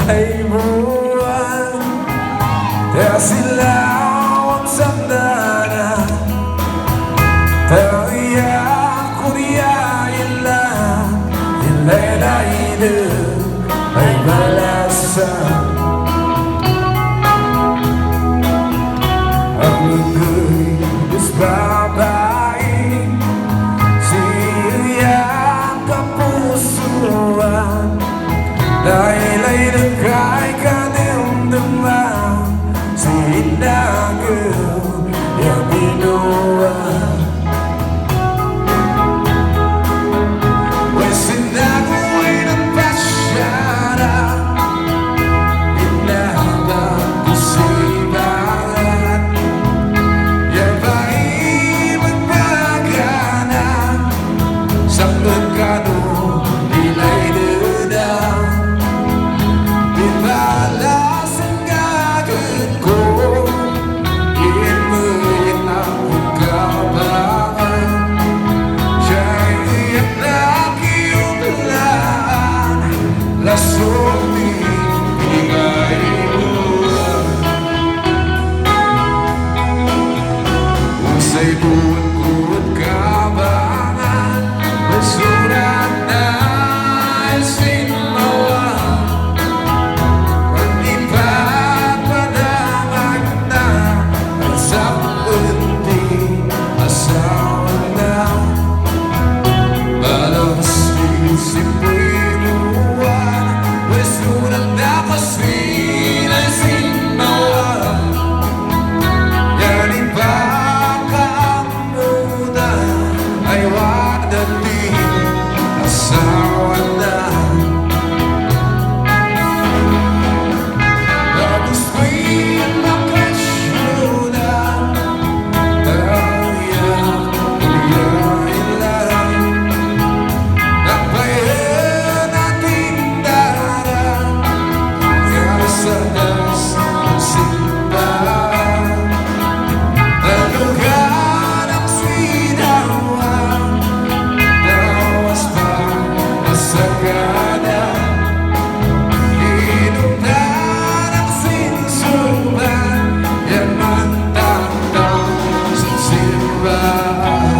ay buwan. Tersilau ang sandanan, teriak kuria ilah, ilena ide ay balasan. Ang lugoy disbabain, siya kapusuan, dahil ay nagkay kanimdaman, sinagel yang binuan. Wes sinagoy ng pasyara, inabang isibaran, yan ba'y magpaganan, sa pagkano nila'y dedang, ibalas ang gagawin ko, imuyin ang pagkabangan, siya'y iyak na kiyumalaan, lasong di bigay buwan. Usay buwan-buwan kabangan, basuran na ay sinmawan, pag-ipagpadamag na at sa unti asawa na. Balas isipoy buwan, basuran na kaswin ay sinmawan, yan ipagkaamunan ay wadating asawa na. Tapos ko'y makasyunan, tariyak uliailan, napayan natin darang, kasadas ng simbahan, nalugan ang sinawan, tawas pa masagana, inundan ang sinsuban, yan ang tangtang sa simbahan.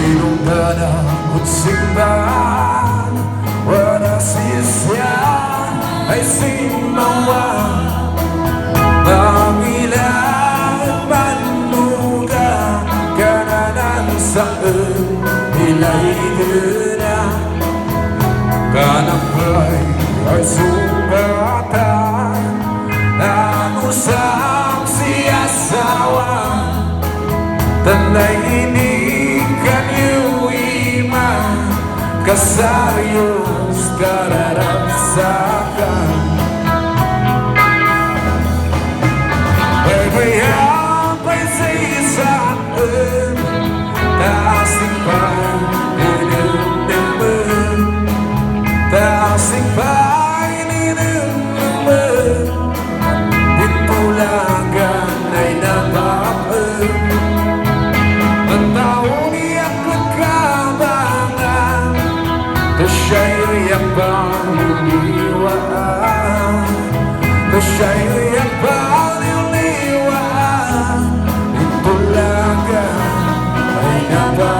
Inundan ang simbahan, wala sisya ay simawan, pangilang manuga, kananan saan nila'y dina, kanapay ay sugatan, nangusang siyasawan, tanay inikan iman, kasayos kararagsakan. Baybayang pa'y sa isaan, taasing pa'y ninimdiman, taasing pa'y ninimdiman, ditulagan ay nabaan, ang taong iyak nagkabangan, siya'y iyak bang iniwaan, siya'y iyak bang iniwaan, ditulagan ay nabaan.